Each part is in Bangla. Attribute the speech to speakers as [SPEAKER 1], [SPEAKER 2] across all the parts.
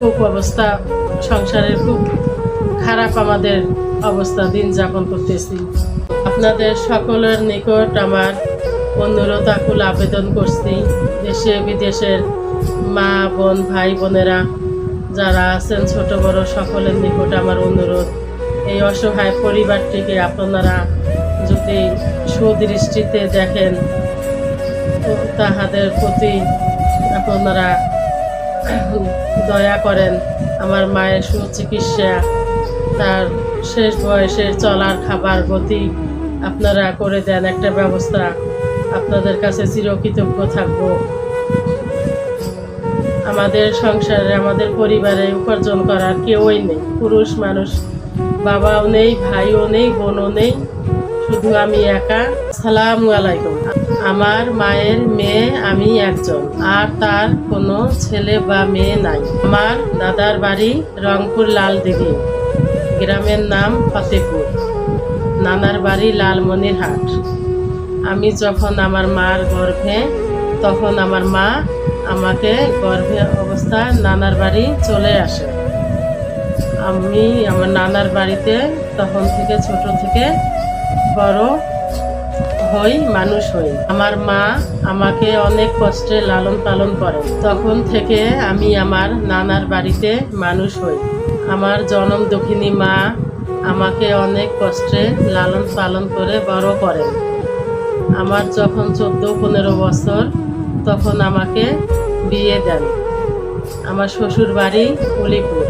[SPEAKER 1] খুব অবস্থা, সংসারের খুব খারাপ আমাদের অবস্থা, দিন যাপন করতেছি। আপনাদের সকলের নিকট আমার অনুরোধ আকুল আবেদন করছি, দেশে বিদেশের মা বোন ভাই বোনেরা যারা আছেন ছোট বড় সকলের নিকট আমার অনুরোধ, এই অসহায় পরিবারটিকে আপনারা যদি সুদৃষ্টিতে দেখেন, তাহাদের প্রতি আপনারা দয়া করেন। আমার মায়ের সুচিকিৎসা, তার শেষ বয়সের চলার খাবার গতি আপনারা করে দেন একটা ব্যবস্থা। আপনাদের কাছে চিরকৃতজ্ঞ থাকব। আমাদের সংসারে, আমাদের পরিবারে উপার্জন করার কেউই নেই, পুরুষ মানুষ, বাবাও নেই, ভাইও নেই, বোনও নেই, শুধু আমি একা। আসসালামু আলাইকুম। আমার মায়ের মেয়ে আমি একজন, আর তার কোনো ছেলে বা মেয়ে নাই। আমার দাদার বাড়ি রংপুর লালদিঘি, গ্রামের নাম ফতেপুর, নানার বাড়ি লালমনিরহাট। আমি যখন আমার মার গর্ভে, তখন আমার মা আমাকে গর্ভে অবস্থায় নানার বাড়ি চলে আসে। আমি আমার নানার বাড়িতে তখন থেকে ছোট থেকে বড় হই, মানুষ হই। আমার মা আমাকে অনেক কষ্টে লালন পালন করে, তখন থেকে আমি আমার নানার বাড়িতে মানুষ হই। আমার জনম দুঃখিনী মা আমাকে অনেক কষ্টে লালন পালন করে বড় করেন। আমার যখন 14-15 বছর, তখন আমাকে বিয়ে দেন। আমার শ্বশুর বাড়ি উলিপুর।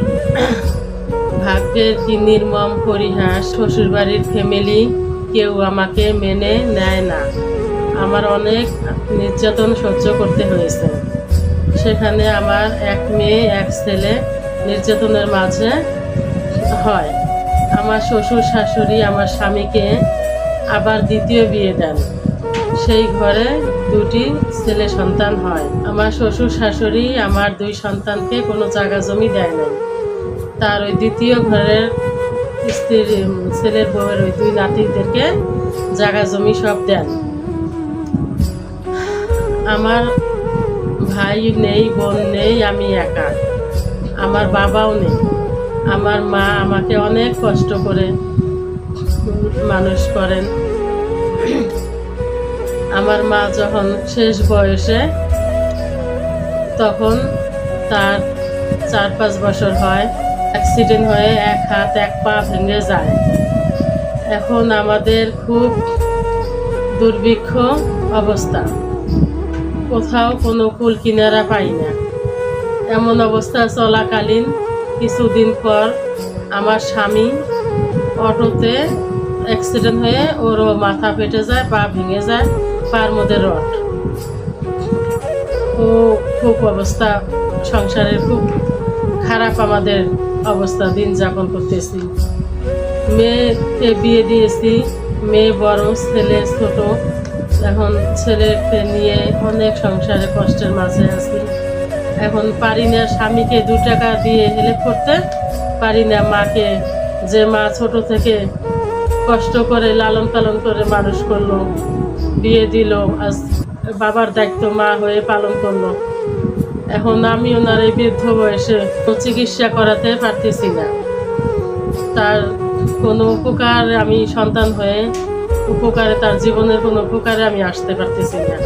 [SPEAKER 1] ভাগ্যের কি নির্মম পরিহাস, শ্বশুর বাড়ির ফ্যামিলি কেউ আমাকে মেনে নেয় না। আমার অনেক নির্যাতন সহ্য করতে হয়েছে। সেখানে আমার এক মেয়ে এক ছেলে নির্যাতনের মাঝে হয়। আমার শ্বশুর শাশুড়ি আমার স্বামীকে আবার দ্বিতীয় বিয়ে দেন। সেই ঘরে 2টি ছেলে সন্তান হয়। আমার শ্বশুর শাশুড়ি আমার 2 সন্তানকে কোনো জায়গা জমি দেয় নাই। তার ওই দ্বিতীয় ঘরের স্ত্রীর ছেলের বউয়ের ওই 2 নাতিদেরকে জায়গা জমি সব দেন। আমার ভাই নেই, বোন নেই, আমি একা। আমার বাবাও নেই। আমার মা আমাকে অনেক কষ্ট করে মানুষ করেন। আমার মা যখন শেষ বয়সে, তখন তার 4-5 বছর হয়, অ্যাক্সিডেন্ট হয়ে এক হাত এক পা ভেঙে যায়। এখন আমাদের খুব দুর্ভিক্ষ অবস্থা, কোথাও কোনো কুল কিনারা পাই না। এমন অবস্থা চলাকালীন কিছুদিন পর আমার স্বামী অটোতে অ্যাক্সিডেন্ট হয়ে ওরও মাথা ফেটে যায়, পা ভেঙে যায়, পার মধ্যে রড। ও খুব অবস্থা, সংসারের খুব খারাপ আমাদের অবস্থা, দিন যাপন করতেছি। মেয়েকে বিয়ে দিয়েছি, মেয়ে বড়, ছেলে ছোট। এখন ছেলেকে নিয়ে অনেক সংসারে কষ্টের মাঝে আছি। এখন পারি না স্বামীকে 2 টাকা দিয়ে হেল্প করতে পারি না। মাকে, যে মা ছোট থেকে কষ্ট করে লালন পালন করে মানুষ করলো, বিয়ে দিল, আজ বাবার দায়িত্ব মা হয়ে পালন করলো। এখন আমি ওনার এই বৃদ্ধ বয়সে চিকিৎসা করাতে পারতেছি না। তার কোনো উপকার, আমি সন্তান হয়ে উপকারে, তার জীবনের কোনো উপকারে আমি আসতে পারতেছি না।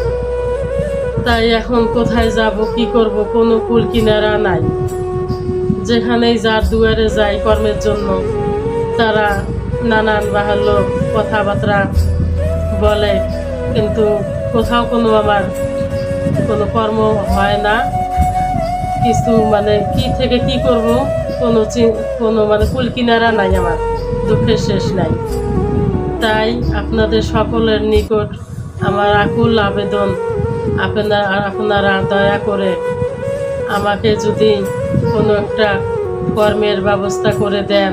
[SPEAKER 1] তাই এখন কোথায় যাব, কি করব, কোনো কুল কিনারা নাই। যেখানেই যার দুয়ারে যাই কর্মের জন্য, তারা নানান বাহাল্য কথাবার্তা বলে, কিন্তু কোথাও কোনো আমার কোনো কর্ম হয় না। কিছু মানে কি থেকে কি করব, কোনো মানে কুল কিনারা নাই, আমার দুঃখের শেষ নাই। তাই আপনাদের সকলের নিকট আমার আকুল আবেদন, আপনারা দয়া করে আমাকে যদি কোনো একটা কর্মের ব্যবস্থা করে দেন,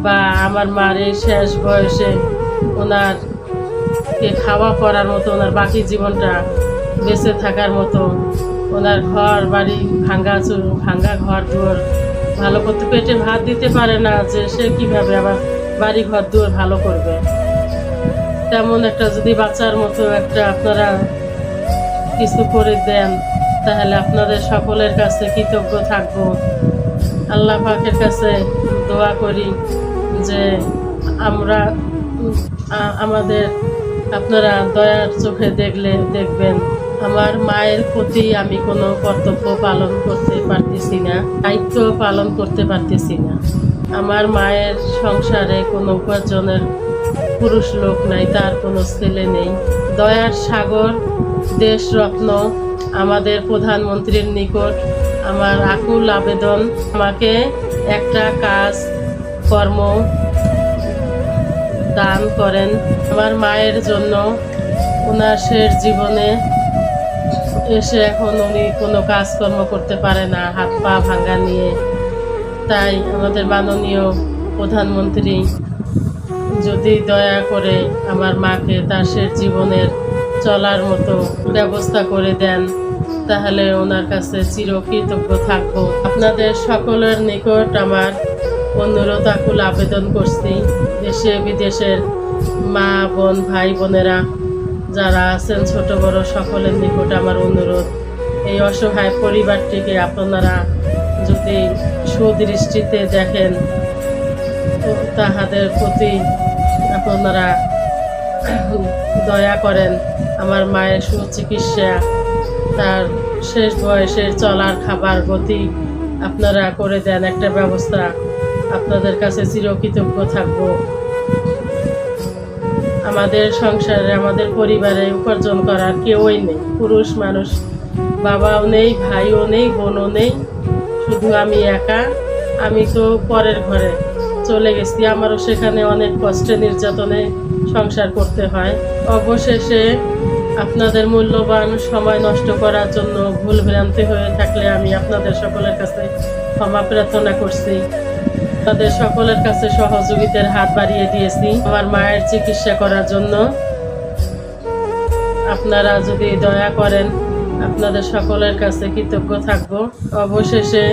[SPEAKER 1] বা আমার মার এই শেষ বয়সে ওনারকে খাওয়া পড়ার মতো, ওনার বাকি জীবনটা বেঁচে থাকার মতো, ওনার ঘর বাড়ি ভাঙ্গা ঘর দুয়ার ভালো করতে, পেটে ভাত দিতে পারে না, যে সে কীভাবে আবার বাড়ি ঘর দুয়ার ভালো করবে, তেমন একটা যদি বাচ্চার মতো একটা আপনারা কিছু করে দেন, তাহলে আপনাদের সকলের কাছে কৃতজ্ঞ থাকবো। আল্লাহ পাকের কাছে দোয়া করি যে আমরা আমাদের আপনারা দয়ার চোখে দেখবেন। আমার মায়ের প্রতি আমি কোনো কর্তব্য পালন করতে পারতেছি না, দায়িত্ব পালন করতে পারতেছি না। আমার মায়ের সংসারে কোনো উপার্জনের পুরুষ লোক নাই, তার কোনো ছেলে নেই। দয়ার সাগর দেশরত্ন আমাদের প্রধানমন্ত্রীর নিকট আমার আকুল আবেদন, আমাকে একটা কাজ কর্ম দান করেন। আমার মায়ের জন্য ওনার শেষ জীবনে এসে এখন উনি কোনো কাজকর্ম করতে পারে না, হাত পা ভাঙা নিয়ে। তাই আমাদের মাননীয় প্রধানমন্ত্রী যদি দয়া করে আমার মাকে তার শেষ জীবনের চলার মতো ব্যবস্থা করে দেন, তাহলে ওনার কাছে চিরকৃতজ্ঞ থাকবো। আপনাদের সকলের নিকট আমার অনুরোধ আকুল আবেদন করছি, দেশে বিদেশের মা বোন ভাই বোনেরা যারা আছেন ছোট বড় সকলের নিকট আমার অনুরোধ, এই অসহায় পরিবারটিকে আপনারা যদি সুদৃষ্টিতে দেখেন, তাহাদের প্রতি আপনারা দয়া করেন। আমার মায়ের সুচিকিৎসা, তার শেষ বয়সের চলার খাবার গতি আপনারা করে দেন একটা ব্যবস্থা। আপনাদের কাছে চিরকৃতজ্ঞ থাকব। আমাদের সংসারে আমাদের পরিবারে উপার্জন করার কেউই নেই, পুরুষ মানুষ বাবাও নেই, ভাইও নেই, বোনও নেই, শুধু আমি একা। আমি তো পরের ঘরে চলে গেছি, আমারও সেখানে অনেক কষ্টে নির্যাতনে সংসার করতে হয়। অবশেষে আপনাদের মূল্যবান সময় নষ্ট করার জন্য ভুল ভ্রান্তি হয়ে থাকলে আমি আপনাদের সকলের কাছে ক্ষমা প্রার্থনা করছি। তাদের সকলের কাছে সহযোগিতার হাত বাড়িয়ে দিয়েছি আমার মায়ের চিকিৎসা করার জন্য। আপনারা যদি দয়া করেন, আপনাদের সকলের কাছে কৃতজ্ঞ থাকব। অবশেষে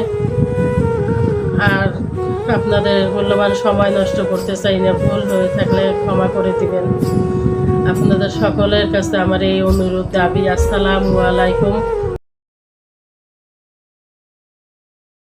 [SPEAKER 1] আর আপনাদের মূল্যবান সময় নষ্ট করতে চাই না, ভুল হয়ে থাকলে ক্ষমা করে দিবেন। আপনাদের সকলের কাছে আমার এই অনুরোধ দাবি। আসসালামু আলাইকুম।